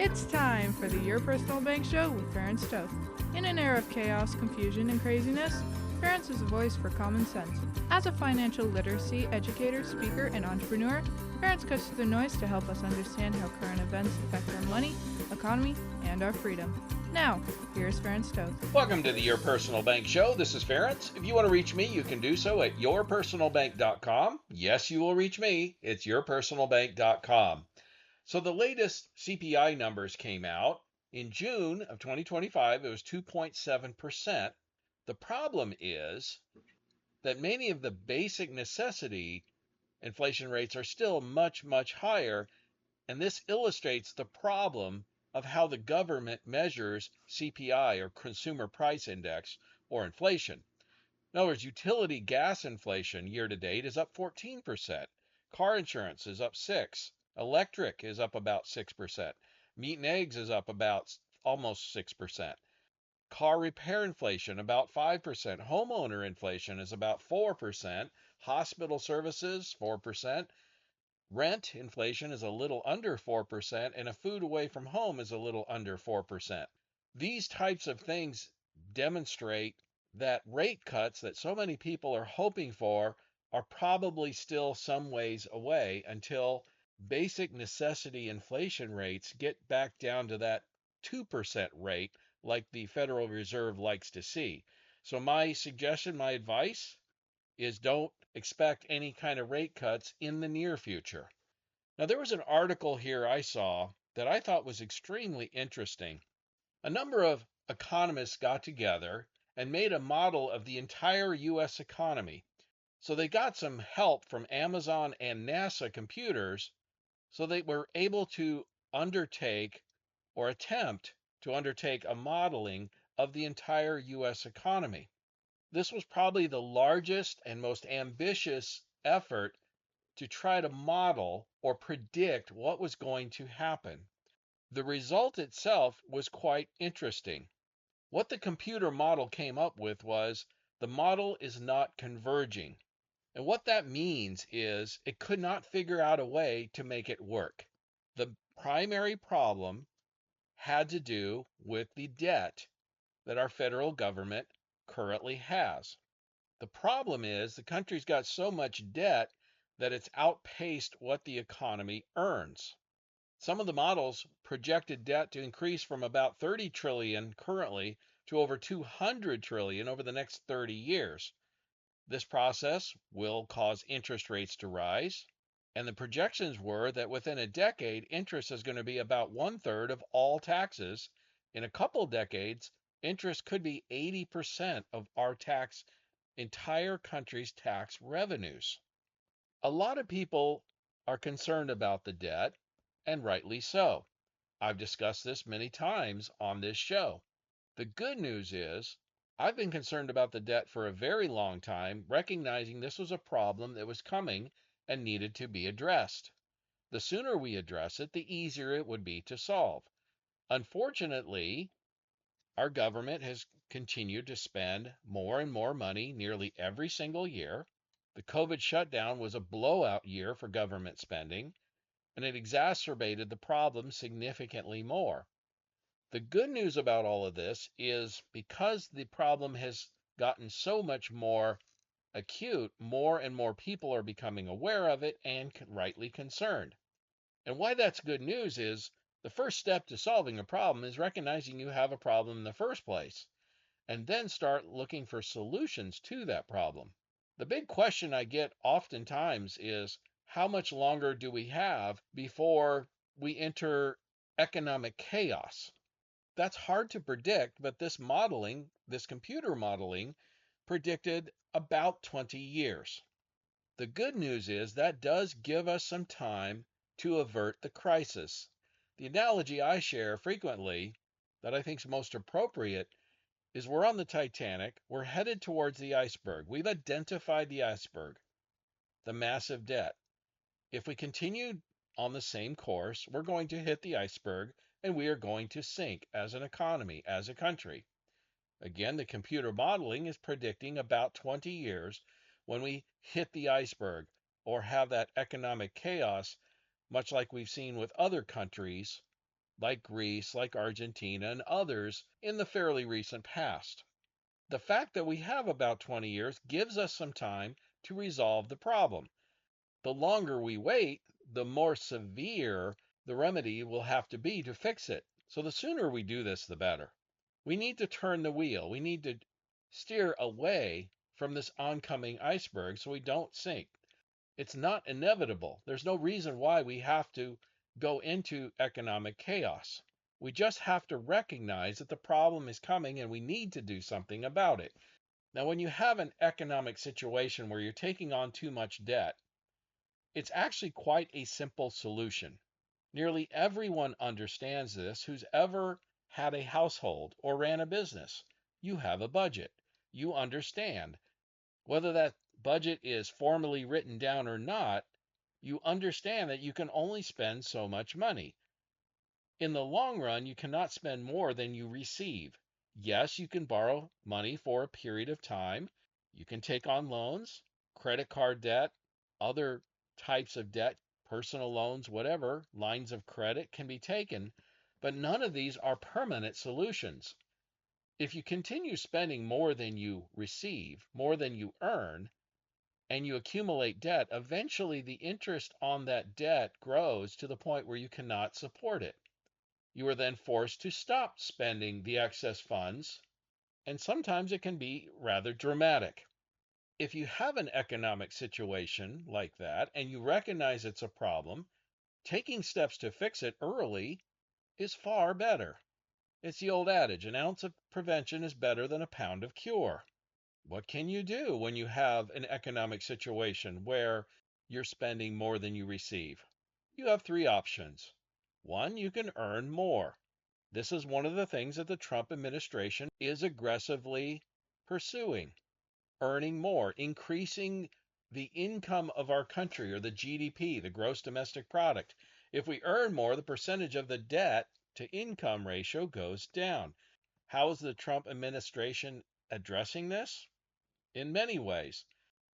It's time for the Your Personal Bank Show with Ferenc Toth. In an era of chaos, confusion, and craziness, Ferenc is a voice for common sense. As a financial literacy educator, speaker, and entrepreneur, Ferenc cuts through the noise to help us understand how current events affect our money, economy, and our freedom. Now, here's Ferenc Toth. Welcome to the Your Personal Bank Show. This is Ferenc. If you want to reach me, you can do so at yourpersonalbank.com. Yes, you will reach me. It's yourpersonalbank.com. So the latest CPI numbers came out. In June of 2025, it was 2.7%. The problem is that many of the basic necessity inflation rates are still much, much higher. And this illustrates the problem of how the government measures CPI, or Consumer Price Index, or inflation. In other words, utility gas inflation year to date is up 14%. Car insurance is up 6%. Electric is up about 6%. Meat and eggs is up about almost 6%. Car repair inflation about 5%. Homeowner inflation is about 4%. Hospital services 4%. Rent inflation is a little under 4%, and a food away from home is a little under 4%. These types of things demonstrate that rate cuts that so many people are hoping for are probably still some ways away until basic necessity inflation rates get back down to that 2% rate like the Federal Reserve likes to see. So my suggestion, my advice is don't expect any kind of rate cuts in the near future. Now, there was an article here I saw that I thought was extremely interesting. A number of economists got together and made a model of the entire U.S. economy. So they got some help from Amazon and NASA computers, so they were able to undertake or attempt to undertake a modeling of the entire U.S. economy. This was probably the largest and most ambitious effort to try to model or predict what was going to happen. The result itself was quite interesting. What the computer model came up with was the model is not converging. And what that means is it could not figure out a way to make it work. The primary problem had to do with the debt that our federal government currently has. The problem is the country's got so much debt that it's outpaced what the economy earns. Some of the models projected debt to increase from about 30 trillion currently to over 200 trillion over the next 30 years. This process will cause interest rates to rise, and the projections were that within a decade, interest is going to be about 1/3 of all taxes. In a couple decades, interest could be 80% of our entire country's tax revenues. A lot of people are concerned about the debt, and rightly so. I've discussed this many times on this show. The good news is, I've been concerned about the debt for a very long time, recognizing this was a problem that was coming and needed to be addressed. The sooner we address it, the easier it would be to solve. Unfortunately, our government has continued to spend more and more money nearly every single year. The COVID shutdown was a blowout year for government spending, and it exacerbated the problem significantly more. The good news about all of this is because the problem has gotten so much more acute, more and more people are becoming aware of it and rightly concerned. And why that's good news is the first step to solving a problem is recognizing you have a problem in the first place, and then start looking for solutions to that problem. The big question I get oftentimes is how much longer do we have before we enter economic chaos? That's hard to predict, but this computer modeling, predicted about 20 years. The good news is that does give us some time to avert the crisis. The analogy I share frequently that I think is most appropriate is we're on the Titanic, we're headed towards the iceberg. We've identified the iceberg, the massive debt. If we continue on the same course, we're going to hit the iceberg and we are going to sink as an economy, as a country. Again, the computer modeling is predicting about 20 years when we hit the iceberg or have that economic chaos, much like we've seen with other countries like Greece, like Argentina, and others in the fairly recent past. The fact that we have about 20 years gives us some time to resolve the problem. The longer we wait, the more severe the remedy will have to be to fix it. So the sooner we do this, the better. We need to turn the wheel. We need to steer away from this oncoming iceberg so we don't sink. It's not inevitable. There's no reason why we have to go into economic chaos. We just have to recognize that the problem is coming and we need to do something about it. Now, when you have an economic situation where you're taking on too much debt, it's actually quite a simple solution. Nearly everyone understands this who's ever had a household or ran a business. You have a budget. You understand. Whether that budget is formally written down or not, you understand that you can only spend so much money. In the long run, you cannot spend more than you receive. Yes, you can borrow money for a period of time. You can take on loans, credit card debt, other types of debt, personal loans, whatever, lines of credit can be taken, but none of these are permanent solutions. If you continue spending more than you receive, more than you earn, and you accumulate debt, eventually the interest on that debt grows to the point where you cannot support it. You are then forced to stop spending the excess funds, and sometimes it can be rather dramatic. If you have an economic situation like that and you recognize it's a problem, taking steps to fix it early is far better. It's the old adage, an ounce of prevention is better than a pound of cure. What can you do when you have an economic situation where you're spending more than you receive? You have three options. One, you can earn more. This is one of the things that the Trump administration is aggressively pursuing, earning more, increasing the income of our country, or the GDP, the gross domestic product. If we earn more, the percentage of the debt to income ratio goes down. How is the Trump administration addressing this? In many ways.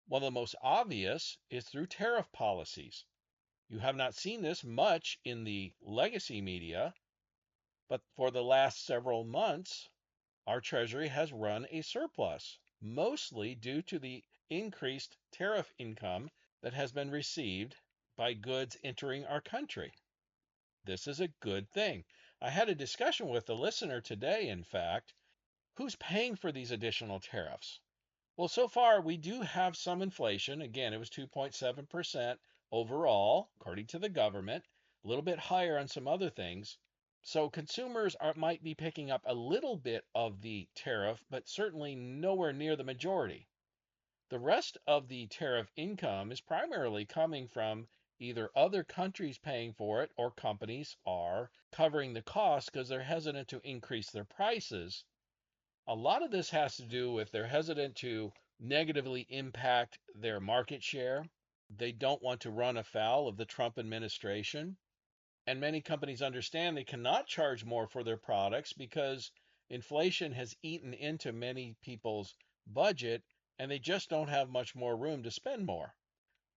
One of the most obvious is through tariff policies. You have not seen this much in the legacy media, but for the last several months, our Treasury has run a surplus, mostly due to the increased tariff income that has been received by goods entering our country. This is a good thing. I had a discussion with a listener today, in fact, who's paying for these additional tariffs. Well, so far we do have some inflation. Again, it was 2.7% overall, according to the government, a little bit higher on some other things. So consumers might be picking up a little bit of the tariff, but certainly nowhere near the majority. The rest of the tariff income is primarily coming from either other countries paying for it or companies are covering the cost because they're hesitant to increase their prices. A lot of this has to do with they're hesitant to negatively impact their market share. They don't want to run afoul of the Trump administration. And many companies understand they cannot charge more for their products because inflation has eaten into many people's budget and they just don't have much more room to spend more.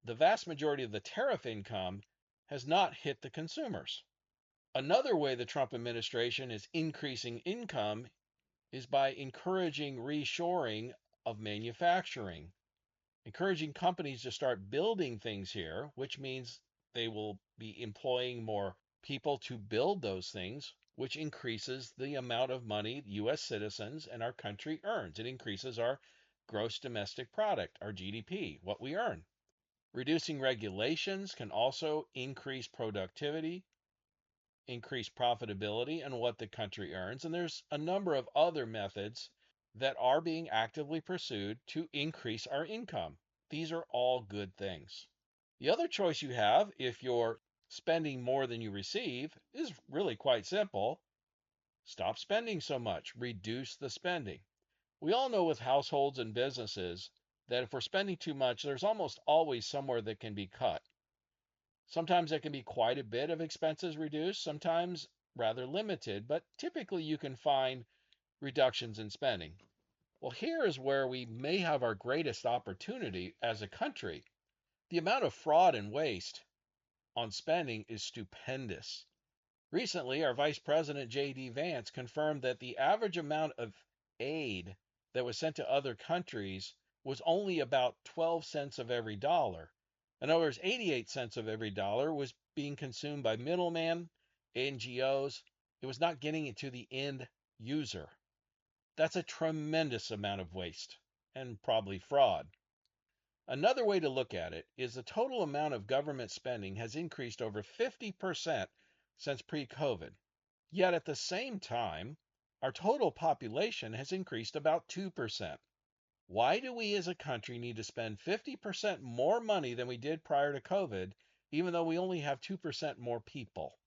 The vast majority of the tariff income has not hit the consumers. Another way the Trump administration is increasing income is by encouraging reshoring of manufacturing, encouraging companies to start building things here, which means they will be employing more people to build those things, which increases the amount of money U.S. citizens and our country earns. It increases our gross domestic product, our GDP, what we earn. Reducing regulations can also increase productivity, increase profitability and what the country earns. And there's a number of other methods that are being actively pursued to increase our income. These are all good things. The other choice you have, if you're spending more than you receive, is really quite simple. Stop spending so much, reduce the spending. We all know with households and businesses that if we're spending too much, there's almost always somewhere that can be cut. Sometimes there can be quite a bit of expenses reduced, sometimes rather limited, but typically you can find reductions in spending. Well, here is where we may have our greatest opportunity as a country. The amount of fraud and waste on spending is stupendous. Recently, our Vice President J.D. Vance confirmed that the average amount of aid that was sent to other countries was only about 12 cents of every dollar. In other words, 88 cents of every dollar was being consumed by middlemen, NGOs. It was not getting it to the end user. That's a tremendous amount of waste and probably fraud. Another way to look at it is the total amount of government spending has increased over 50% since pre-COVID. Yet at the same time, our total population has increased about 2%. Why do we as a country need to spend 50% more money than we did prior to COVID, even though we only have 2% more people?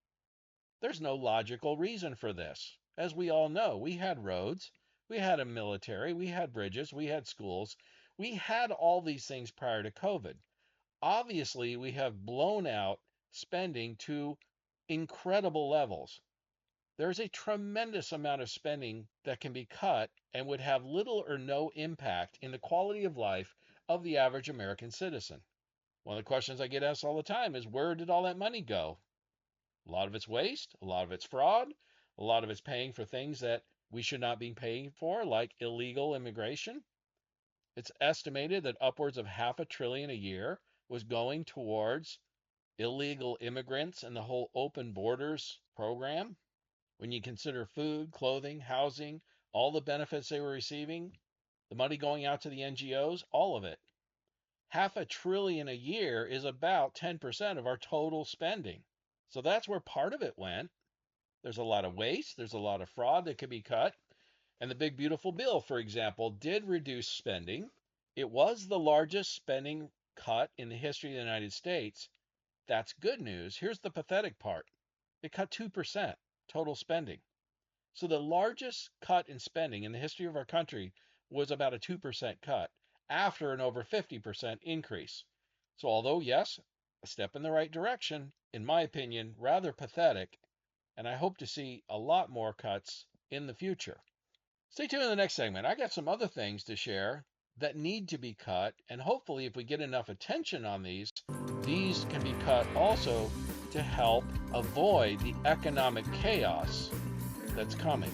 There's no logical reason for this. As we all know, we had roads, we had a military, we had bridges, we had schools, we had all these things prior to COVID. Obviously, we have blown out spending to incredible levels. There's a tremendous amount of spending that can be cut and would have little or no impact in the quality of life of the average American citizen. One of the questions I get asked all the time is, where did all that money go? A lot of it's waste, a lot of it's fraud, a lot of it's paying for things that we should not be paying for, like illegal immigration. It's estimated that upwards of $500 billion a year was going towards illegal immigrants and the whole open borders program. When you consider food, clothing, housing, all the benefits they were receiving, the money going out to the NGOs, all of it. $500 billion a year is about 10% of our total spending. So that's where part of it went. There's a lot of waste, there's a lot of fraud that could be cut. And the big beautiful bill, for example, did reduce spending. It was the largest spending cut in the history of the United States. That's good news. Here's the pathetic part. It cut 2% total spending. So the largest cut in spending in the history of our country was about a 2% cut after an over 50% increase. So although, yes, a step in the right direction, in my opinion, rather pathetic, and I hope to see a lot more cuts in the future. Stay tuned in the next segment. I got some other things to share that need to be cut, and hopefully if we get enough attention on these can be cut also to help avoid the economic chaos that's coming.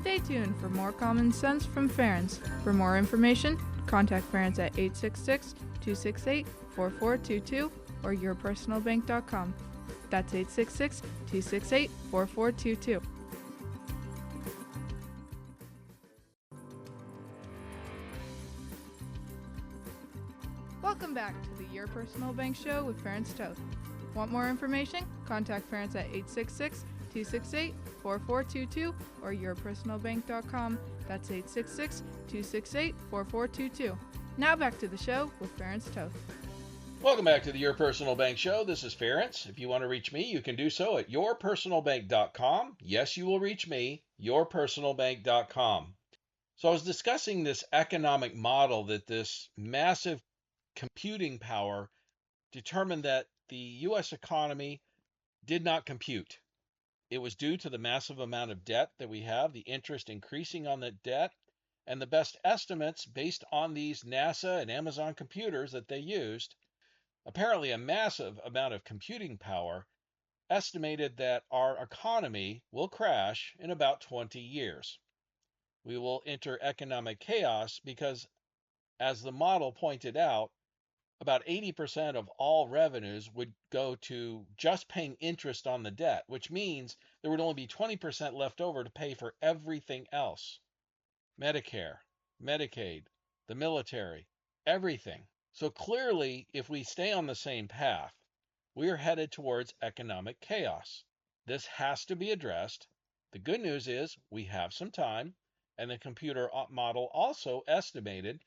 Stay tuned for more common sense from Ference. For more information, contact Ference at 866-268-4422 or yourpersonalbank.com. That's 866-268-4422. Welcome back to the Your Personal Bank Show with Ference Toth. Want more information? Contact Ference at 866-268-4422 or yourpersonalbank.com. That's 866-268-4422. Now back to the show with Ference Toth. Welcome back to the Your Personal Bank Show. This is Ference. If you want to reach me, you can do so at yourpersonalbank.com. Yes, you will reach me, yourpersonalbank.com. So I was discussing this economic model that this massive computing power determined that the U.S. economy did not compute. It was due to the massive amount of debt that we have, the interest increasing on that debt, and the best estimates based on these NASA and Amazon computers that they used. Apparently, a massive amount of computing power estimated that our economy will crash in about 20 years. We will enter economic chaos because, as the model pointed out, about 80% of all revenues would go to just paying interest on the debt, which means there would only be 20% left over to pay for everything else. Medicare, Medicaid, the military, everything. So clearly, if we stay on the same path, we are headed towards economic chaos. This has to be addressed. The good news is we have some time, and the computer model also estimated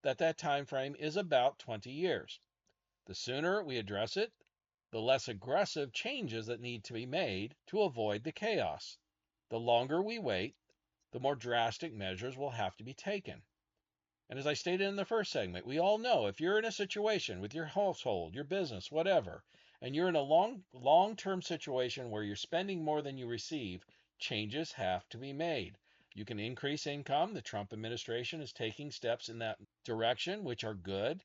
that time frame is about 20 years. The sooner we address it, the less aggressive changes that need to be made to avoid the chaos. The longer we wait, the more drastic measures will have to be taken. And as I stated in the first segment, we all know if you're in a situation with your household, your business, whatever, and you're in a long-term situation where you're spending more than you receive, changes have to be made. You can increase income. The Trump administration is taking steps in that direction, which are good.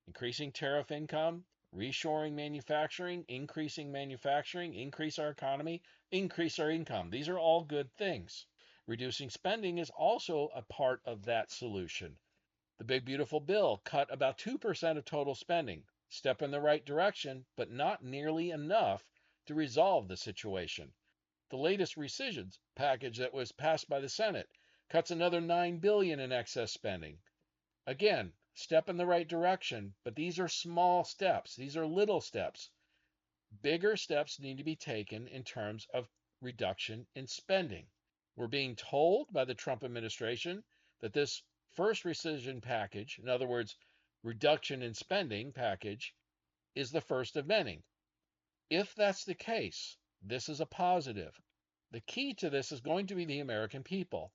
Increasing tariff income, reshoring manufacturing, increase our economy, increase our income. These are all good things. Reducing spending is also a part of that solution. The big beautiful bill cut about 2% of total spending. Step in the right direction, but not nearly enough to resolve the situation. The latest rescissions package that was passed by the Senate cuts another $9 billion in excess spending. Again, step in the right direction, but these are small steps. These are little steps. Bigger steps need to be taken in terms of reduction in spending. We're being told by the Trump administration that this first rescission package, in other words, reduction in spending package, is the first of many. If that's the case, this is a positive. The key to this is going to be the American people.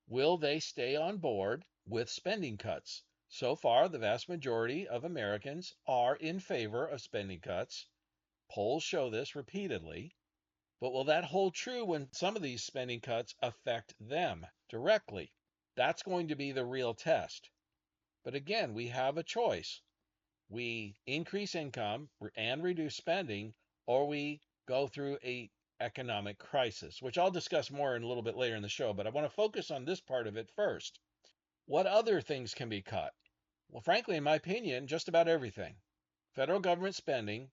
Will they stay on board with spending cuts? So far, the vast majority of Americans are in favor of spending cuts. Polls show this repeatedly. But will that hold true when some of these spending cuts affect them directly? That's going to be the real test. But again, we have a choice. We increase income and reduce spending, or we go through a economic crisis, which I'll discuss more in a little bit later in the show, but I want to focus on this part of it first. What other things can be cut? Well, frankly, in my opinion, just about everything. Federal government spending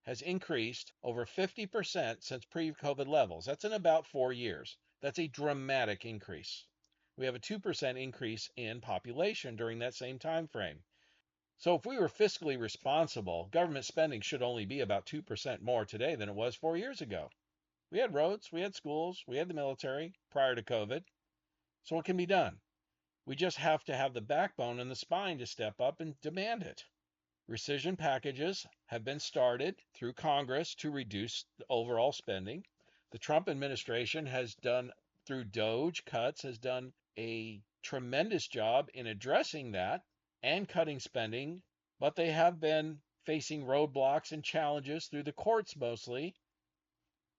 has increased over 50% since pre-COVID levels. That's in about 4 years. That's a dramatic increase. We have a 2% increase in population during that same time frame. So if we were fiscally responsible, government spending should only be about 2% more today than it was 4 years ago. We had roads, we had schools, we had the military prior to COVID. So it can be done. We just have to have the backbone and the spine to step up and demand it. Rescission packages have been started through Congress to reduce the overall spending. The Trump administration has done, through DOGE cuts, has done a tremendous job in addressing that and cutting spending, but they have been facing roadblocks and challenges through the courts mostly.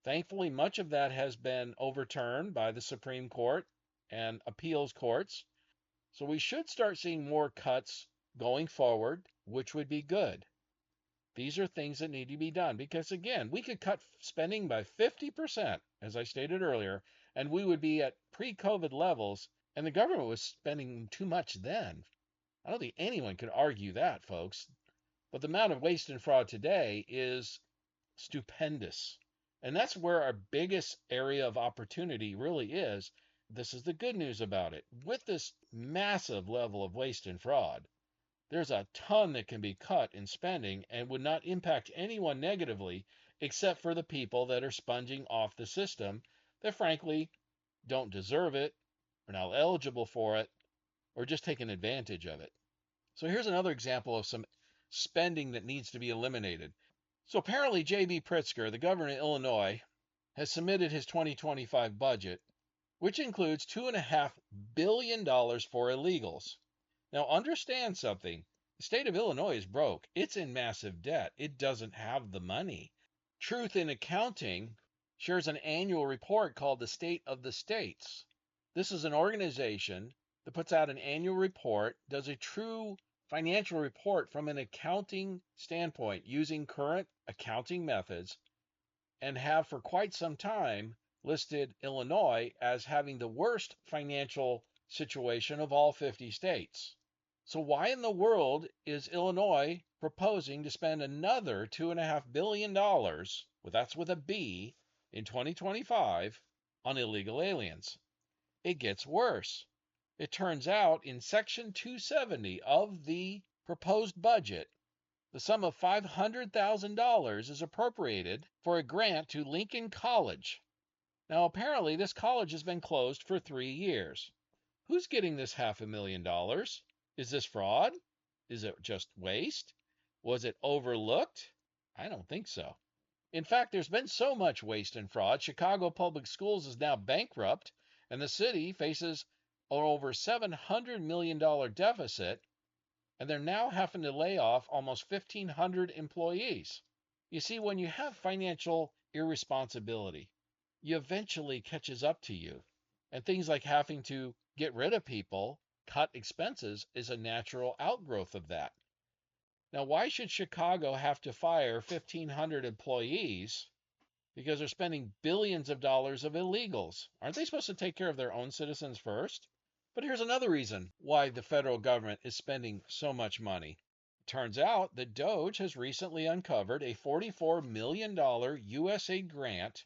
Thankfully, much of that has been overturned by the Supreme Court and appeals courts. So we should start seeing more cuts going forward, which would be good. These are things that need to be done because, again, we could cut spending by 50%, as I stated earlier, and we would be at pre-COVID levels, and the government was spending too much then. I don't think anyone could argue that, folks. But the amount of waste and fraud today is stupendous. And that's where our biggest area of opportunity really is. This is the good news about it. With this massive level of waste and fraud, there's a ton that can be cut in spending and would not impact anyone negatively except for the people that are sponging off the system that frankly don't deserve it, are not eligible for it, or just taking advantage of it. So here's another example of some spending that needs to be eliminated. So apparently J.B. Pritzker, the governor of Illinois, has submitted his 2025 budget, which includes $2.5 billion for illegals. Now understand something. The state of Illinois is broke. It's in massive debt. It doesn't have the money. Truth in Accounting shares an annual report called the State of the States. This is an organization that puts out an annual report, does a true financial report from an accounting standpoint using current accounting methods, and have for quite some time listed Illinois as having the worst financial situation of all 50 states. So why in the world is Illinois proposing to spend another $2.5 billion, that's with a B, in 2025 on illegal aliens? It gets worse. It turns out in Section 270 of the proposed budget, the sum of $500,000 is appropriated for a grant to Lincoln College. Now, apparently, this college has been closed for 3 years. Who's getting this $500,000? Is this fraud? Is it just waste? Was it overlooked? I don't think so. In fact, there's been so much waste and fraud, Chicago Public Schools is now bankrupt, and the city faces an over $700 million deficit, and they're now having to lay off almost 1,500 employees. You see, when you have financial irresponsibility, you eventually catches up to you. And things like having to get rid of people, cut expenses, is a natural outgrowth of that. Now, why should Chicago have to fire 1,500 employees because they're spending billions of dollars of illegals? Aren't they supposed to take care of their own citizens first? But here's another reason why the federal government is spending so much money. It turns out that DOGE has recently uncovered a $44 million USAID grant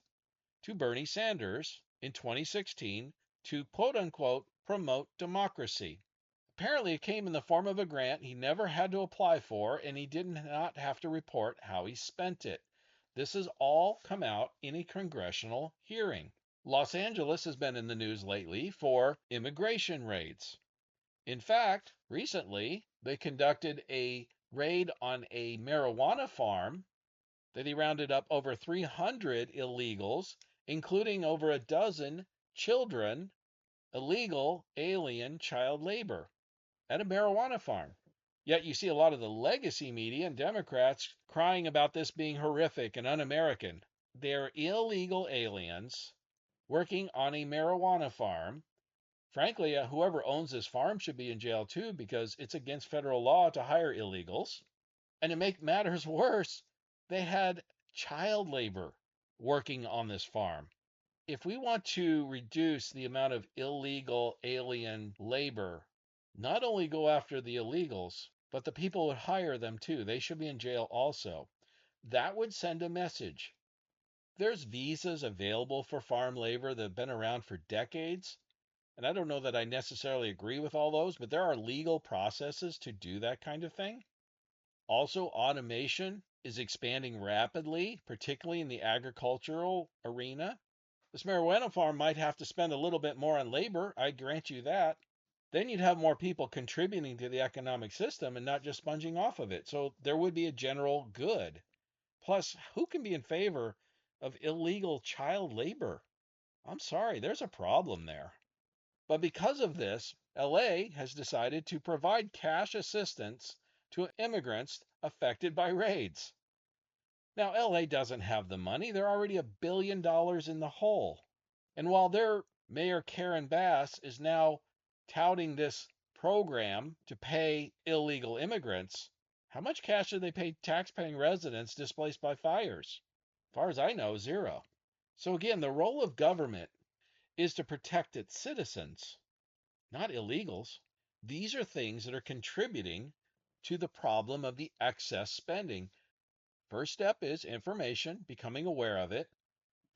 to Bernie Sanders in 2016 to quote unquote promote democracy. Apparently, it came in the form of a grant he never had to apply for, and he did not have to report how he spent it. This has all come out in a congressional hearing. Los Angeles has been in the news lately for immigration raids. In fact, recently, they conducted a raid on a marijuana farm that he rounded up over 300 illegals, including over a dozen children, illegal alien child labor at a marijuana farm. Yet you see a lot of the legacy media and Democrats crying about this being horrific and un-American. They're illegal aliens working on a marijuana farm. Frankly, whoever owns this farm should be in jail too, because it's against federal law to hire illegals. And to make matters worse, they had child labor working on this farm. If we want to reduce the amount of illegal alien labor, not only go after the illegals, but the people who hire them too. They should be in jail also. That would send a message. There's visas available for farm labor that have been around for decades. And I don't know that I necessarily agree with all those, but there are legal processes to do that kind of thing. Also, automation is expanding rapidly, particularly in the agricultural arena. This marijuana farm might have to spend a little bit more on labor, I grant you that. Then you'd have more people contributing to the economic system and not just sponging off of it. So there would be a general good. Plus, who can be in favor of illegal child labor? I'm sorry, there's a problem there. But because of this, LA has decided to provide cash assistance to immigrants affected by raids. Now, LA doesn't have the money. They're already $1 billion in the hole. And while their Mayor Karen Bass is now touting this program to pay illegal immigrants, how much cash do they pay tax-paying residents displaced by fires? As far as I know, zero. So again, the role of government is to protect its citizens, not illegals. These are things that are contributing to the problem of the excess spending. First step is information, becoming aware of it.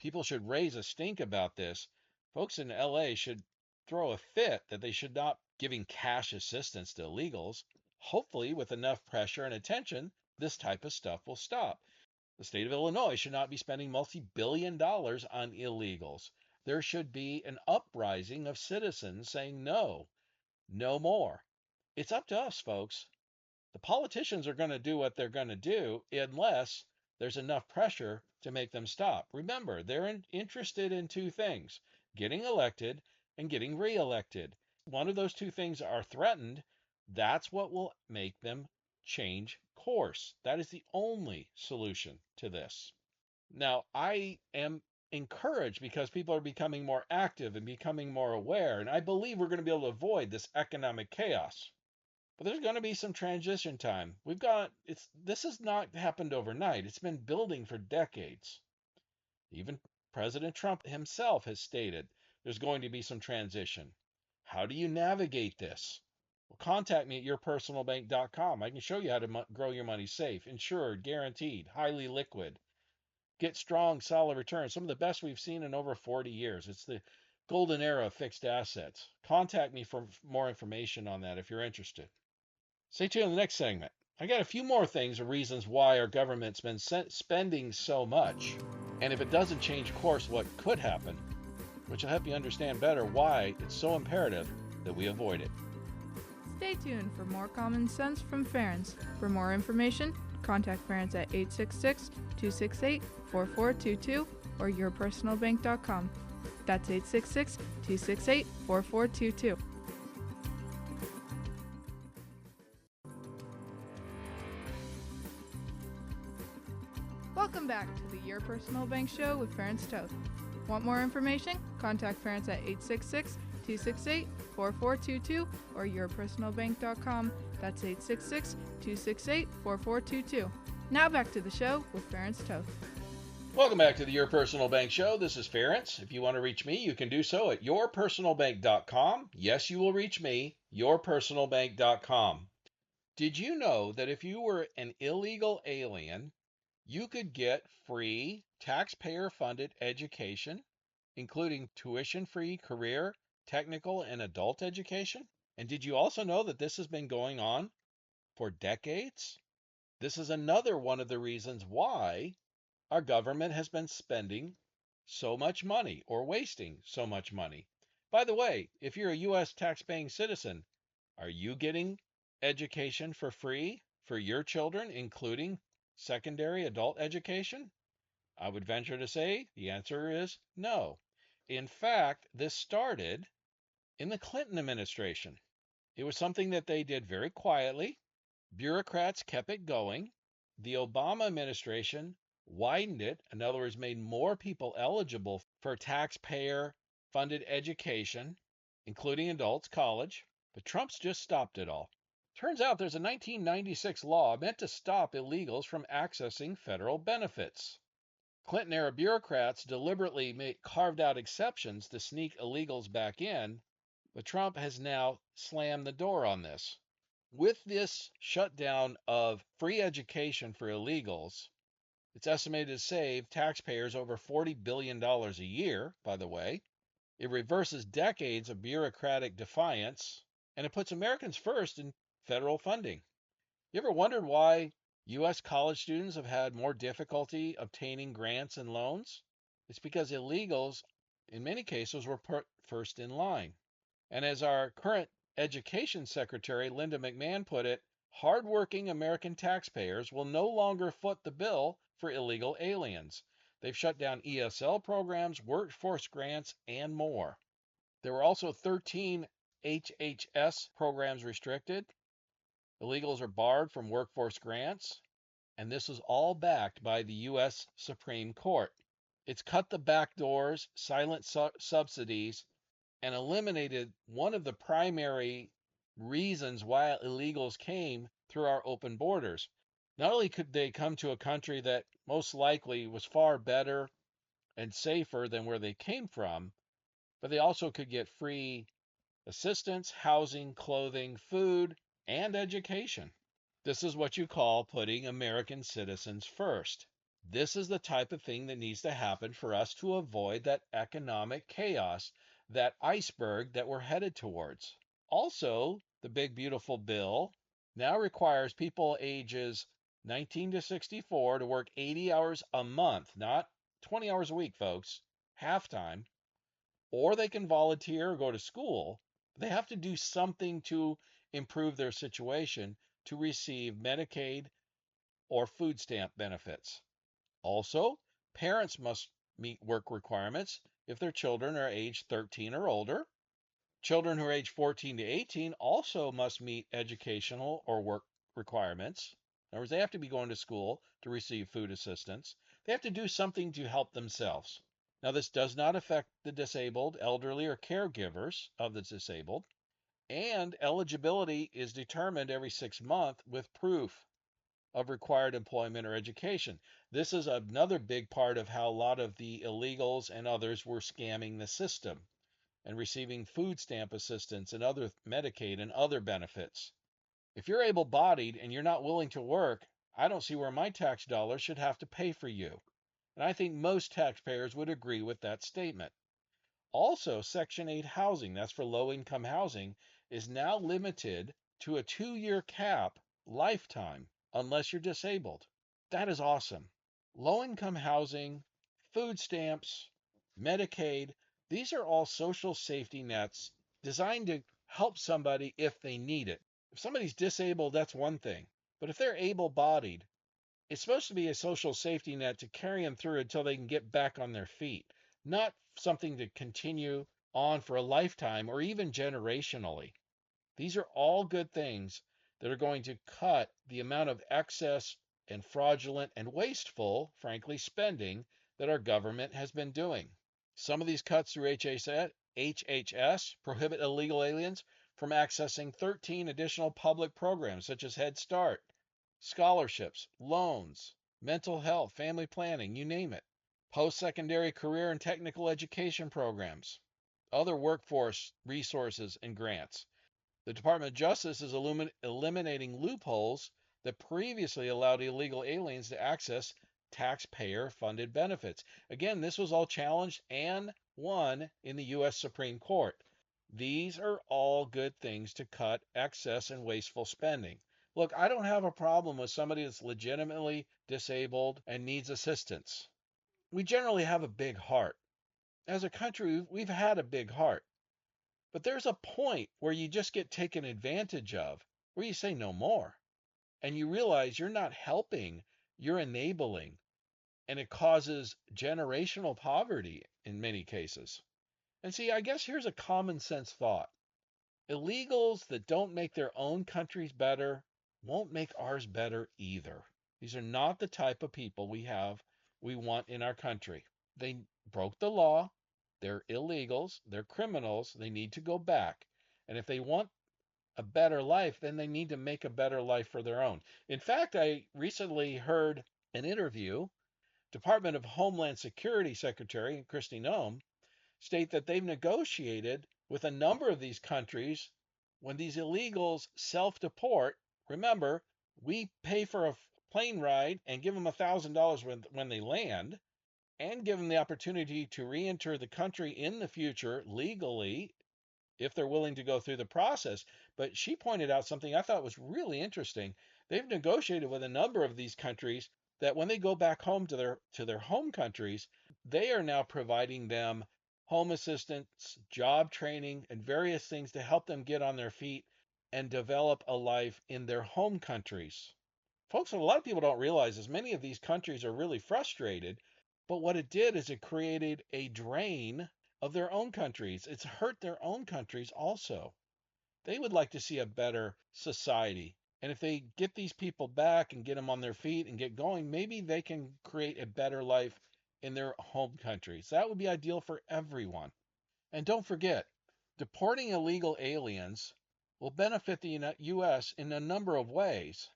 People should raise a stink about this. Folks in LA should throw a fit that they should not giving cash assistance to illegals. Hopefully, with enough pressure and attention, this type of stuff will stop. The state of Illinois should not be spending multi-billion dollars on illegals. There should be an uprising of citizens saying no, no more. It's up to us, folks. The politicians are going to do what they're going to do unless there's enough pressure to make them stop. Remember, they're interested in two things: getting elected and getting reelected. One of those two things are threatened. That's what will make them change course. That is the only solution to this. Now, I am encouraged because people are becoming more active and becoming more aware, and I believe we're going to be able to avoid this economic chaos. But there's going to be some transition time. This has not happened overnight. It's been building for decades. Even President Trump himself has stated there's going to be some transition. How do you navigate this? Well, contact me at yourpersonalbank.com. I can show you how to grow your money safe, insured, guaranteed, highly liquid. Get strong, solid returns, some of the best we've seen in over 40 years. It's the golden era of fixed assets. Contact me for more information on that if you're interested. Stay tuned in the next segment. I got a few more things or reasons why our government's been spending so much, and if it doesn't change course, what could happen, which will help you understand better why it's so imperative that we avoid it. Stay tuned for more common sense from Ference. For more information, contact Ference at 866-268-4422 or yourpersonalbank.com. That's 866-268-4422. Welcome back to the Your Personal Bank Show with Ference Toth. Want more information? Contact Ference at 866-268-4422 or yourpersonalbank.com. That's 866-268-4422. Now back to the show with Ferenc Toth. Welcome back to the Your Personal Bank Show. This is Ferenc. If you want to reach me, you can do so at yourpersonalbank.com. Yes, you will reach me, yourpersonalbank.com. Did you know that if you were an illegal alien, you could get free taxpayer-funded education, including tuition-free career, technical, and adult education? And did you also know that this has been going on for decades? This is another one of the reasons why our government has been spending so much money or wasting so much money. By the way, if you're a U.S. tax-paying citizen, are you getting education for free for your children, including secondary adult education? I would venture to say the answer is no. In fact, this started in the Clinton administration. It was something that they did very quietly. Bureaucrats kept it going. The Obama administration widened it, in other words, made more people eligible for taxpayer funded education, including adults, college. But Trump's just stopped it all. Turns out there's a 1996 law meant to stop illegals from accessing federal benefits. Clinton era bureaucrats deliberately carved out exceptions to sneak illegals back in, but Trump has now slammed the door on this. With this shutdown of free education for illegals, it's estimated to save taxpayers over $40 billion a year, by the way. It reverses decades of bureaucratic defiance, and it puts Americans first in federal funding. You ever wondered why U.S. college students have had more difficulty obtaining grants and loans? It's because illegals, in many cases, were put first in line. And as our current Education Secretary, Linda McMahon, put it, hardworking American taxpayers will no longer foot the bill for illegal aliens. They've shut down ESL programs, workforce grants, and more. There were also 13 HHS programs restricted. Illegals are barred from workforce grants, and this is all backed by the U.S. Supreme Court. It's cut the back doors, silent subsidies, and eliminated one of the primary reasons why illegals came through our open borders. Not only could they come to a country that most likely was far better and safer than where they came from, but they also could get free assistance, housing, clothing, food, and education. This is what you call putting American citizens first. This is the type of thing that needs to happen for us to avoid that economic chaos, that iceberg that we're headed towards. Also, the big beautiful bill now requires people ages 19 to 64 to work 80 hours a month, not 20 hours a week, folks, half time, or they can volunteer or go to school. They have to do something to improve their situation to receive Medicaid or food stamp benefits. Also, parents must meet work requirements if their children are age 13 or older. Children who are age 14 to 18 also must meet educational or work requirements. In other words, they have to be going to school to receive food assistance. They have to do something to help themselves. Now, this does not affect the disabled, elderly, or caregivers of the disabled, and eligibility is determined every 6 months with proof of required employment or education. This is another big part of how a lot of the illegals and others were scamming the system and receiving food stamp assistance and other Medicaid and other benefits. If you're able-bodied and you're not willing to work, I don't see where my tax dollars should have to pay for you. And I think most taxpayers would agree with that statement. Also, Section 8 housing, that's for low-income housing, is now limited to a 2-year cap lifetime unless you're disabled. That is awesome. Low-income housing, food stamps, Medicaid, these are all social safety nets designed to help somebody if they need it. If somebody's disabled, that's one thing. But if they're able-bodied, it's supposed to be a social safety net to carry them through until they can get back on their feet, not something to continue on for a lifetime or even generationally. These are all good things that are going to cut the amount of excess and fraudulent and wasteful, frankly, spending that our government has been doing. Some of these cuts through HHS prohibit illegal aliens from accessing 13 additional public programs such as Head Start, scholarships, loans, mental health, family planning, you name it, post-secondary career and technical education programs, other workforce resources and grants. The Department of Justice is eliminating loopholes that previously allowed illegal aliens to access taxpayer funded benefits. Again, this was all challenged and won in the U.S. Supreme Court. These are all good things to cut excess and wasteful spending. Look, I don't have a problem with somebody that's legitimately disabled and needs assistance. We generally have a big heart. As a country, we've had a big heart. But there's a point where you just get taken advantage of, where you say no more. And you realize you're not helping, you're enabling. And it causes generational poverty in many cases. And see, I guess here's a common sense thought. Illegals that don't make their own countries better won't make ours better either. These are not the type of people we want in our country. They broke the law. They're illegals. They're criminals. They need to go back. And if they want a better life, then they need to make a better life for their own. In fact, I recently heard an interview. Department of Homeland Security Secretary Kristi Noem state that they've negotiated with a number of these countries when these illegals self-deport. Remember, we pay for a plane ride and give them $1,000 when they land, and give them the opportunity to re-enter the country in the future legally if they're willing to go through the process. But she pointed out something I thought was really interesting. They've negotiated with a number of these countries that when they go back home to their home countries, they are now providing them home assistance, job training, and various things to help them get on their feet and develop a life in their home countries. Folks, what a lot of people don't realize is many of these countries are really frustrated, but what it did is it created a drain of their own countries. It's hurt their own countries also. They would like to see a better society. And if they get these people back and get them on their feet and get going, maybe they can create a better life in their home countries. That would be ideal for everyone. And don't forget, deporting illegal aliens will benefit the U.S. in a number of ways.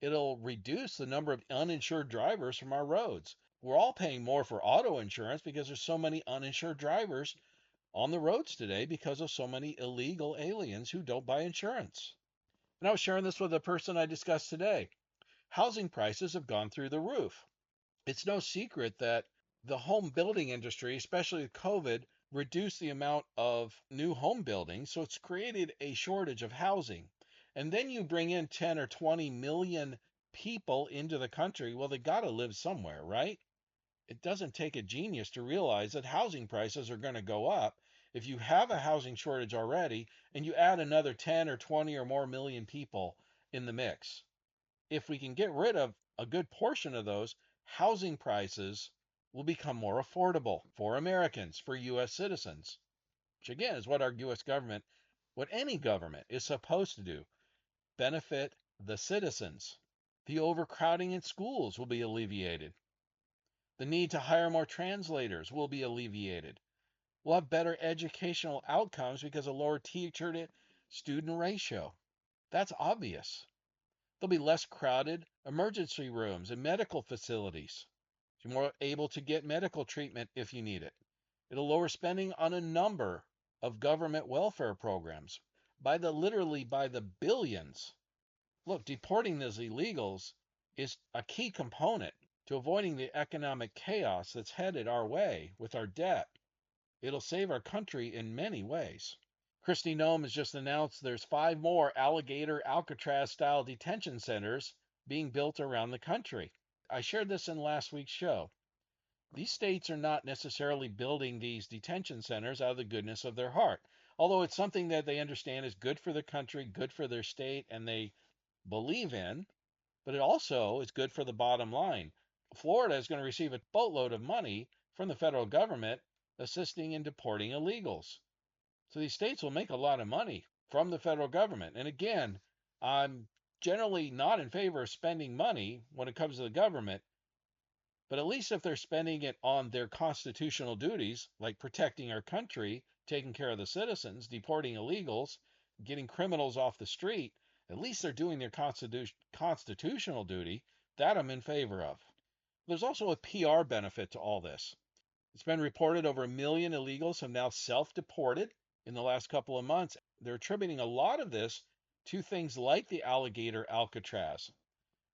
It'll reduce the number of uninsured drivers from our roads. We're all paying more for auto insurance because there's so many uninsured drivers on the roads today because of so many illegal aliens who don't buy insurance. And I was sharing this with a person I discussed today. Housing prices have gone through the roof. It's no secret that the home building industry, especially with COVID, reduced the amount of new home building. So it's created a shortage of housing. And then you bring in 10 or 20 million people into the country. Well, they got to live somewhere, right? It doesn't take a genius to realize that housing prices are going to go up. If you have a housing shortage already and you add another 10 or 20 or more million people in the mix, if we can get rid of a good portion of those, housing prices will become more affordable for Americans, for U.S. citizens, which again is what our U.S. government, what any government is supposed to do, benefit the citizens. The overcrowding in schools will be alleviated. The need to hire more translators will be alleviated. We'll have better educational outcomes because of lower teacher to student ratio. That's obvious. There'll be less crowded emergency rooms and medical facilities. You're more able to get medical treatment if you need it. It'll lower spending on a number of government welfare programs literally by the billions. Look, deporting those illegals is a key component to avoiding the economic chaos that's headed our way with our debt. It'll save our country in many ways. Kristi Noem has just announced there's 5 more alligator Alcatraz-style detention centers being built around the country. I shared this in last week's show. These states are not necessarily building these detention centers out of the goodness of their heart, although it's something that they understand is good for the country, good for their state, and they believe in, but it also is good for the bottom line. Florida is going to receive a boatload of money from the federal government assisting in deporting illegals. So these states will make a lot of money from the federal government. And again, I'm generally not in favor of spending money when it comes to the government, but at least if they're spending it on their constitutional duties, like protecting our country, taking care of the citizens, deporting illegals, getting criminals off the street, at least they're doing their constitutional duty. That I'm in favor of. There's also a PR benefit to all this. It's been reported over 1 million illegals have now self-deported in the last couple of months. They're attributing a lot of this to things like the alligator Alcatraz.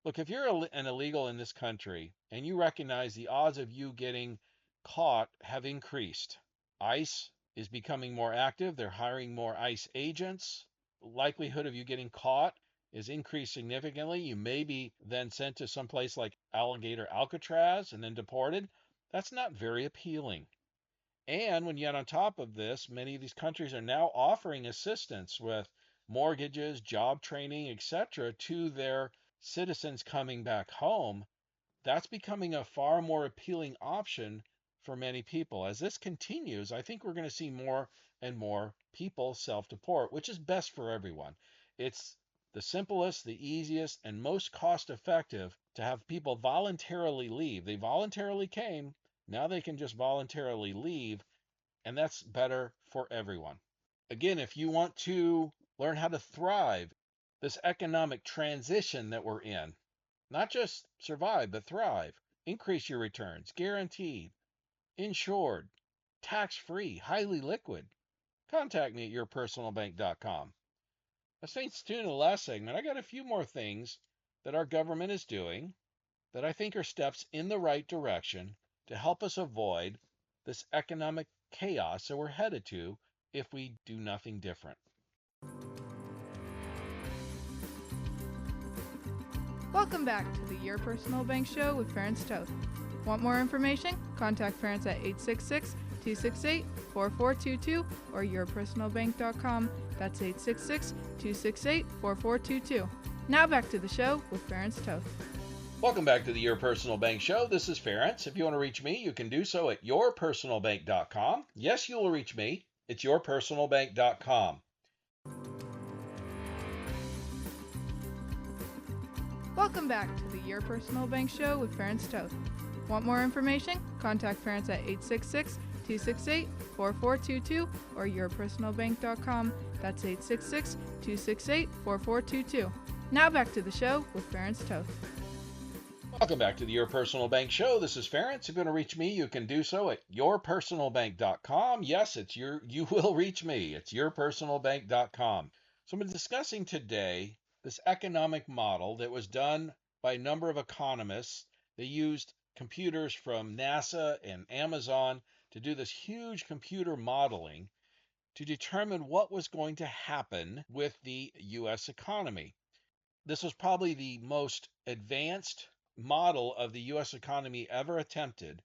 Look, if you're an illegal in this country and you recognize the odds of you getting caught have increased, ICE is becoming more active. They're hiring more ICE agents. Likelihood of you getting caught is increased significantly. You may be then sent to some place like Alligator Alcatraz and then deported. That's not very appealing. And when you add on top of this, many of these countries are now offering assistance with mortgages, job training, etc., to their citizens coming back home. That's becoming a far more appealing option for many people. As this continues, I think we're going to see more and more people self-deport, which is best for everyone. It's the simplest, the easiest, and most cost-effective to have people voluntarily leave. They voluntarily came, now they can just voluntarily leave, and that's better for everyone. Again, if you want to learn how to thrive, this economic transition that we're in, not just survive, but thrive, increase your returns, guaranteed, insured, tax-free, highly liquid, contact me at yourpersonalbank.com. Now, stay tuned in the last segment. I got a few more things that our government is doing that I think are steps in the right direction to help us avoid this economic chaos that we're headed to if we do nothing different. Welcome back to the Your Personal Bank Show with Ferenc Toth. Want more information? Contact Ferenc at 866-268-4422 or yourpersonalbank.com. That's 866-268-4422. Now back to the show with Ferenc Toth. Welcome back to the Your Personal Bank Show. This is Ferenc. If you want to reach me, you can do so at yourpersonalbank.com. Yes, you will reach me. It's yourpersonalbank.com. Welcome back to the Your Personal Bank Show with Ferenc Toth. Want more information? Contact Ferenc at 866-268-4422 or yourpersonalbank.com. That's 866-268-4422. Now back to the show with Ferenc Toth. Welcome back to the Your Personal Bank Show. This is Ferenc. If you want to reach me, you can do so at yourpersonalbank.com. Yes, you will reach me. It's yourpersonalbank.com. So I'm discussing today this economic model that was done by a number of economists. They used computers from NASA and Amazon to do this huge computer modeling to determine what was going to happen with the U.S. economy. This was probably the most advanced model of the U.S. economy ever attempted,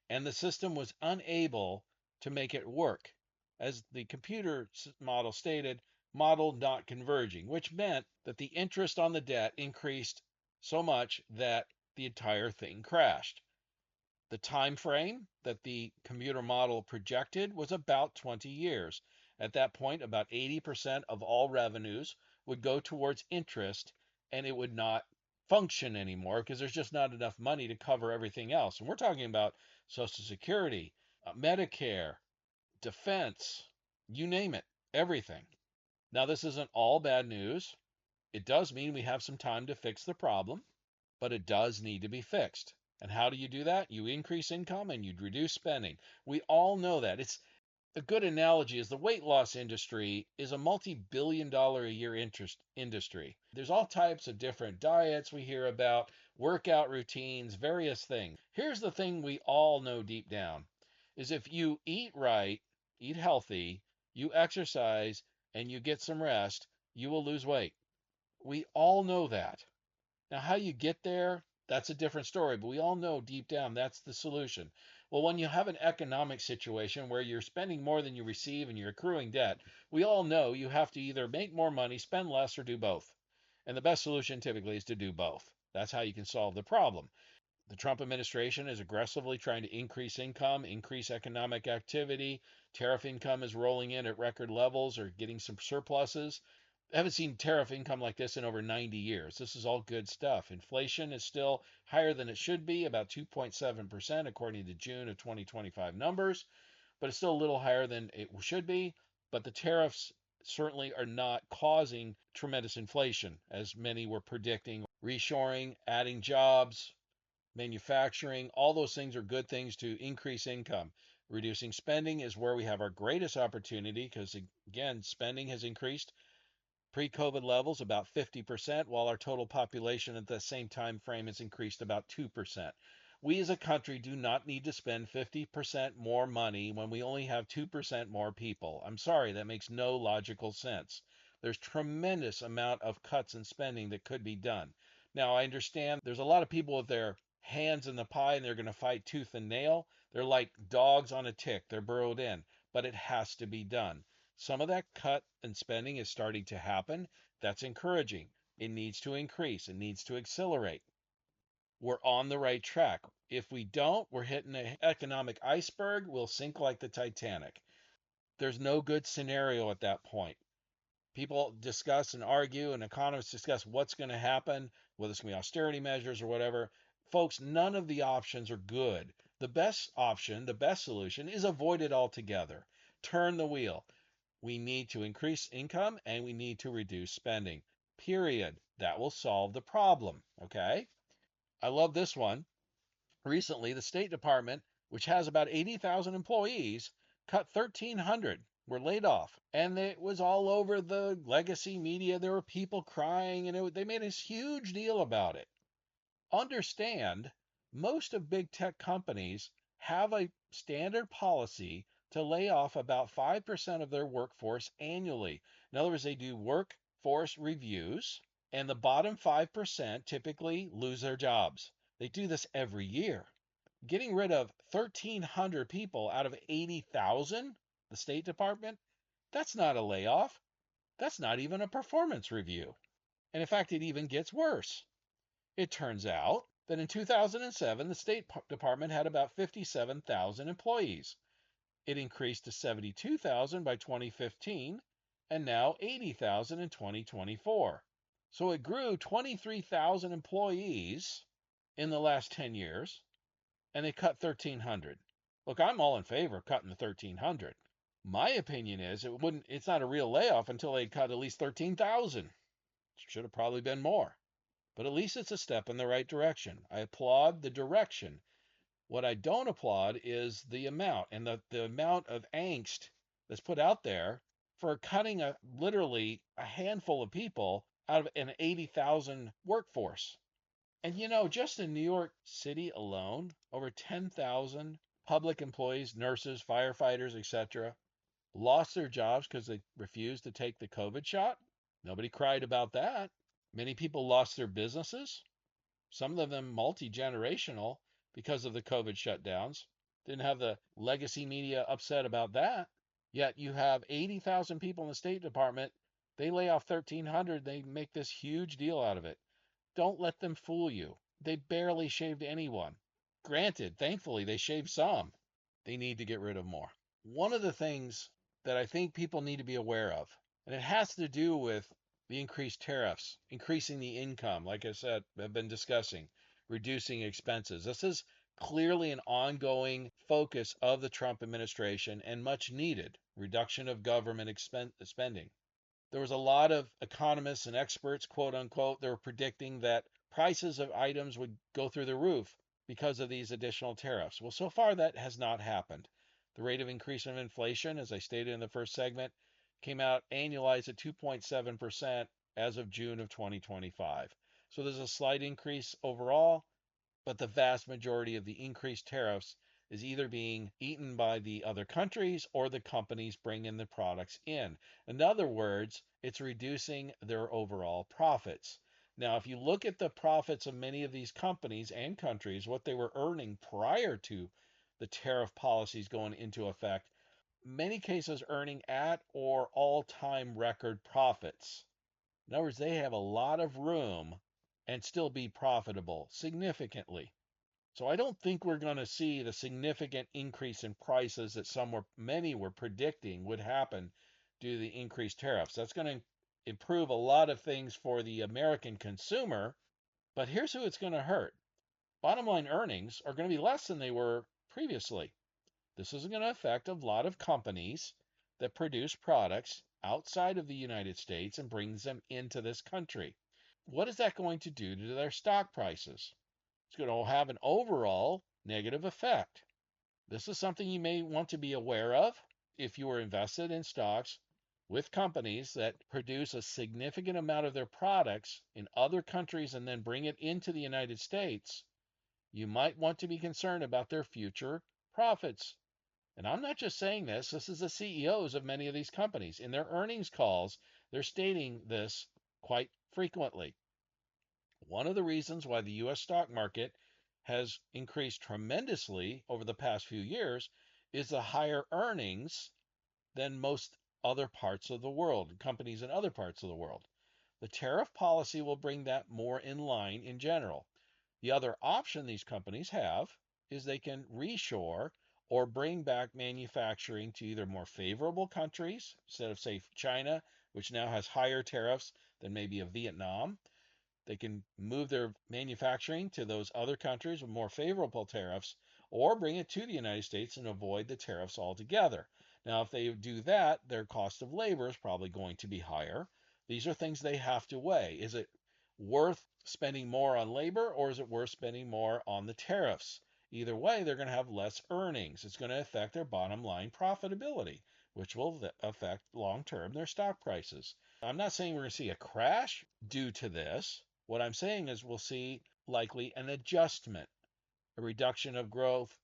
and the system was unable to make it work. As the computer model stated, model not converging, which meant that the interest on the debt increased so much that the entire thing crashed. The time frame that the computer model projected was about 20 years. At that point, about 80% of all revenues would go towards interest, and it would not function anymore because there's just not enough money to cover everything else. And we're talking about Social Security, Medicare, defense, you name it, everything. Now, this isn't all bad news. It does mean we have some time to fix the problem, but it does need to be fixed. And how do you do that? You increase income and you reduce spending. We all know that. It's a good analogy is the weight loss industry is a multi-billion-dollar a year industry. There's all types of different diets we hear about, workout routines, various things. Here's the thing we all know deep down is if you eat right, eat healthy, you exercise, and you get some rest, you will lose weight. We all know that. Now, how you get there, that's a different story, but we all know deep down that's the solution. Well, when you have an economic situation where you're spending more than you receive and you're accruing debt, we all know you have to either make more money, spend less, or do both. And the best solution typically is to do both. That's how you can solve the problem. The Trump administration is aggressively trying to increase income, increase economic activity. Tariff income is rolling in at record levels or getting some surpluses. I haven't seen tariff income like this in over 90 years. This is all good stuff. Inflation is still higher than it should be, about 2.7% according to June of 2025 numbers, but it's still a little higher than it should be. But the tariffs certainly are not causing tremendous inflation, as many were predicting. Reshoring, adding jobs, manufacturing, all those things are good things to increase income. Reducing spending is where we have our greatest opportunity because, again, spending has increased pre-COVID levels about 50%, while our total population at the same time frame has increased about 2%. We as a country do not need to spend 50% more money when we only have 2% more people. I'm sorry, that makes no logical sense. There's tremendous amount of cuts in spending that could be done. Now, I understand there's a lot of people with their hands in the pie and they're going to fight tooth and nail. They're like dogs on a tick. They're burrowed in, but it has to be done. Some of that cut in spending is starting to happen. That's encouraging. It needs to increase. It needs to accelerate. We're on the right track. If we don't, we're hitting an economic iceberg. We'll sink like the Titanic. There's no good scenario at that point. People discuss and argue, and economists discuss what's going to happen, whether it's going to be austerity measures or whatever. Folks, none of the options are good. The best option, the best solution is avoid it altogether. Turn the wheel. We need to increase income and we need to reduce spending. Period. That will solve the problem. Okay? I love this one. Recently, the State Department, which has about 80,000 employees, cut 1,300, were laid off. And it was all over the legacy media. There were people crying, and they made a huge deal about it. Understand, most of big tech companies have a standard policy to lay off about 5% of their workforce annually. In other words, they do workforce reviews, and the bottom 5% typically lose their jobs. They do this every year. Getting rid of 1,300 people out of 80,000, the State Department, that's not a layoff. That's not even a performance review. And in fact, it even gets worse. It turns out that in 2007, the State Department had about 57,000 employees. It increased to 72,000 by 2015 and now 80,000 in 2024. So it grew 23,000 employees in the last 10 years, and they cut 1,300. Look, I'm all in favor of cutting the 1,300. My opinion is it's not a real layoff until they cut at least 13,000. Should have probably been more. But at least it's a step in the right direction. I applaud the direction. What I don't applaud is the amount and the amount of angst that's put out there for cutting literally a handful of people out of an 80,000 workforce. And just in New York City alone, over 10,000 public employees, nurses, firefighters, etc., lost their jobs because they refused to take the COVID shot. Nobody cried about that. Many people lost their businesses, some of them multi-generational because of the COVID shutdowns. Didn't have the legacy media upset about that. Yet you have 80,000 people in the State Department. They lay off 1,300. They make this huge deal out of it. Don't let them fool you. They barely shaved anyone. Granted, thankfully, they shaved some. They need to get rid of more. One of the things that I think people need to be aware of, and it has to do with the increased tariffs, increasing the income, like I said, I've been discussing, reducing expenses. This is clearly an ongoing focus of the Trump administration and much needed reduction of government spending. There was a lot of economists and experts, quote unquote, that were predicting that prices of items would go through the roof because of these additional tariffs. Well, so far that has not happened. The rate of increase of inflation, as I stated in the first segment, came out annualized at 2.7% as of June of 2025. So there's a slight increase overall, but the vast majority of the increased tariffs is either being eaten by the other countries or the companies bringing the products in. In other words, it's reducing their overall profits. Now, if you look at the profits of many of these companies and countries, what they were earning prior to the tariff policies going into effect, many cases earning at or all-time record profits. In other words, they have a lot of room and still be profitable significantly. So I don't think we're going to see the significant increase in prices that many were predicting would happen due to the increased tariffs. That's going to improve a lot of things for the American consumer, but here's who it's going to hurt. Bottom line earnings are going to be less than they were previously. This is going to affect a lot of companies that produce products outside of the United States and brings them into this country. What is that going to do to their stock prices? It's going to have an overall negative effect. This is something you may want to be aware of if you are invested in stocks with companies that produce a significant amount of their products in other countries and then bring it into the United States. You might want to be concerned about their future profits. And I'm not just saying this, this is the CEOs of many of these companies. In their earnings calls, they're stating this quite frequently. One of the reasons why the US stock market has increased tremendously over the past few years is the higher earnings than most other parts of the world, companies in other parts of the world. The tariff policy will bring that more in line in general. The other option these companies have is they can reshore or bring back manufacturing to either more favorable countries, instead of, say, China, which now has higher tariffs than maybe a Vietnam. They can move their manufacturing to those other countries with more favorable tariffs, or bring it to the United States and avoid the tariffs altogether. Now, if they do that, their cost of labor is probably going to be higher. These are things they have to weigh. Is it worth spending more on labor, or is it worth spending more on the tariffs? Either way, they're going to have less earnings. It's going to affect their bottom line profitability, which will affect long term their stock prices. I'm not saying we're going to see a crash due to this. What I'm saying is we'll see likely an adjustment, a reduction of growth,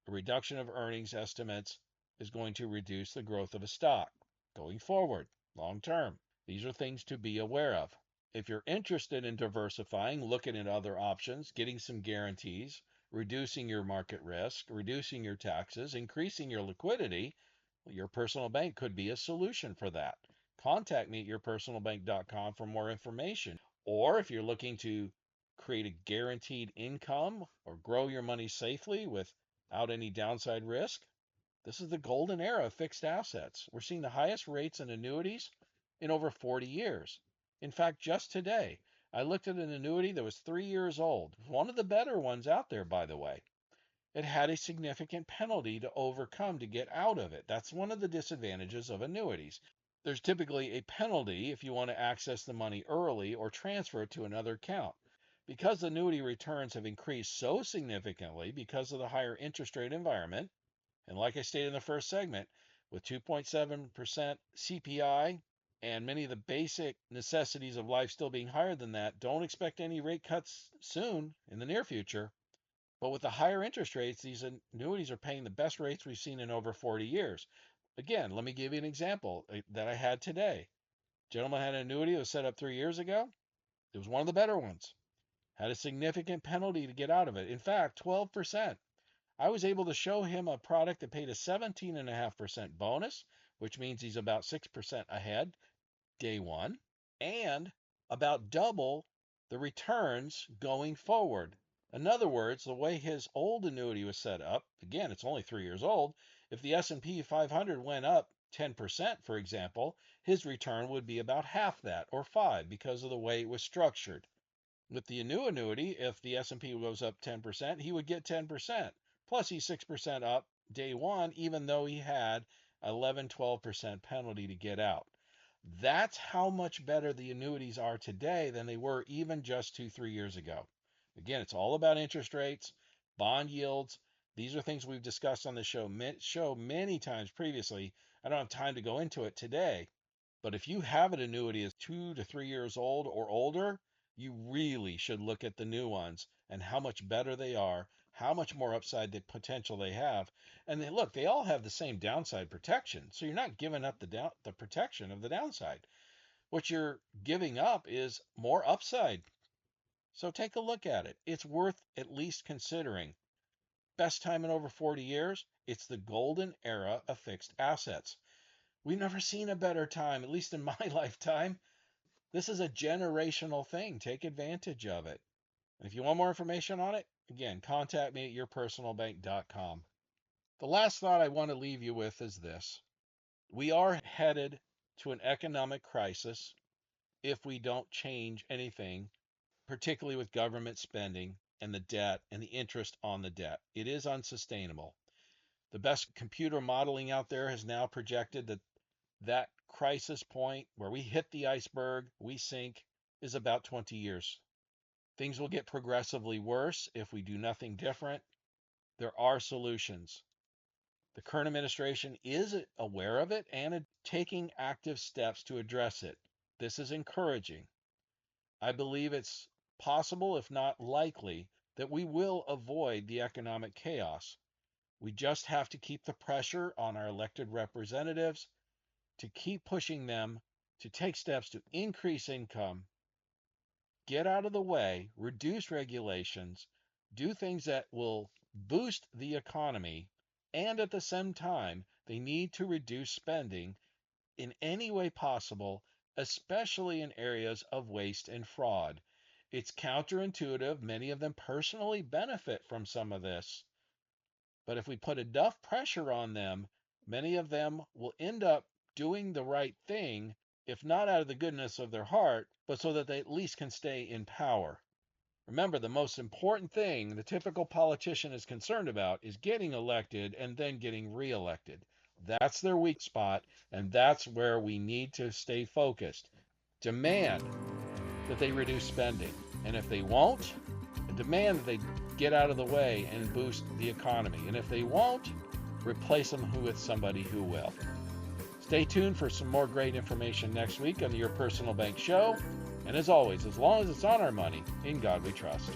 a reduction of earnings estimates is going to reduce the growth of a stock going forward, long term. These are things to be aware of. If you're interested in diversifying, looking at other options, getting some guarantees, reducing your market risk, reducing your taxes, increasing your liquidity, your personal bank could be a solution for that. Contact me at yourpersonalbank.com for more information. Or if you're looking to create a guaranteed income or grow your money safely without any downside risk, this is the golden era of fixed assets. We're seeing the highest rates in annuities in over 40 years. In fact, just today, I looked at an annuity that was 3 years old, one of the better ones out there, by the way. It had a significant penalty to overcome to get out of it. That's one of the disadvantages of annuities. There's typically a penalty if you want to access the money early or transfer it to another account. Because annuity returns have increased so significantly because of the higher interest rate environment, and like I stated in the first segment, with 2.7% CPI and many of the basic necessities of life still being higher than that, don't expect any rate cuts soon in the near future. But with the higher interest rates, these annuities are paying the best rates we've seen in over 40 years. Again, let me give you an example that I had today. Gentleman had an annuity that was set up 3 years ago. It was one of the better ones. Had a significant penalty to get out of it. In fact, 12%. I was able to show him a product that paid a 17.5% bonus, which means he's about 6% ahead day one, and about double the returns going forward. In other words, the way his old annuity was set up, again, it's only 3 years old, if the S&P 500 went up 10%, for example, his return would be about half that, or 5, because of the way it was structured. With the new annuity, if the S&P goes up 10%, he would get 10%. Plus, he's 6% up day one, even though he had 11, 12% penalty to get out. That's how much better the annuities are today than they were even just 2, 3 years ago. Again, it's all about interest rates, bond yields. These are things we've discussed on the show many times previously. I don't have time to go into it today. But if you have an annuity that's 2 to 3 years old or older, you really should look at the new ones and how much better they are, how much more upside the potential they have. And they, look, they all have the same downside protection. So you're not giving up the protection of the downside. What you're giving up is more upside. So take a look at it. It's worth at least considering. Best time in over 40 years, it's the golden era of fixed assets. We've never seen a better time, at least in my lifetime. This is a generational thing. Take advantage of it. And if you want more information on it, again, contact me at yourpersonalbank.com. The last thought I want to leave you with is this. We are headed to an economic crisis if we don't change anything, particularly with government spending and the debt and the interest on the debt. It is unsustainable. The best computer modeling out there has now projected that crisis point where we hit the iceberg, we sink, is about 20 years. Things will get progressively worse if we do nothing different. There are solutions. The current administration is aware of it and taking active steps to address it. This is encouraging. I believe it's possible, if not likely, that we will avoid the economic chaos. We just have to keep the pressure on our elected representatives to keep pushing them to take steps to increase income, get out of the way, reduce regulations, do things that will boost the economy, and at the same time, they need to reduce spending in any way possible, especially in areas of waste and fraud. It's counterintuitive. Many of them personally benefit from some of this. But if we put enough pressure on them, many of them will end up doing the right thing, if not out of the goodness of their heart, but so that they at least can stay in power. Remember, the most important thing the typical politician is concerned about is getting elected and then getting reelected. That's their weak spot, and that's where we need to stay focused. Demand that they reduce spending, and if they won't, demand that they get out of the way and boost the economy. And if they won't, replace them with somebody who will. Stay tuned for some more great information next week on the Your Personal Bank Show. And as always, as long as it's on our money, in God we trust.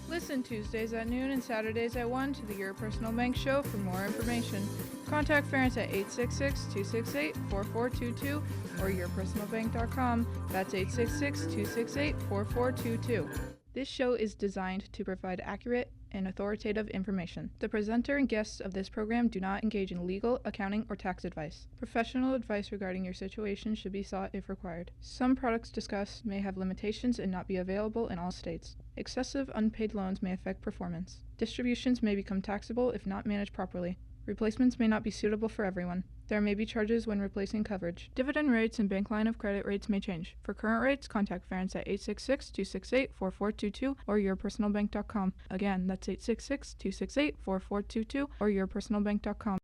Listen Tuesdays at noon and Saturdays at 1 to the Your Personal Bank Show for more information. Contact Ference at 866-268-4422 or yourpersonalbank.com. That's 866-268-4422. This show is designed to provide accurate and authoritative information. The presenter and guests of this program do not engage in legal, accounting, or tax advice. Professional advice regarding your situation should be sought if required. Some products discussed may have limitations and not be available in all states. Excessive unpaid loans may affect performance. Distributions may become taxable if not managed properly. Replacements may not be suitable for everyone. There may be charges when replacing coverage. Dividend rates and bank line of credit rates may change. For current rates, contact Ference at 866-268-4422 or yourpersonalbank.com. Again, that's 866-268-4422 or yourpersonalbank.com.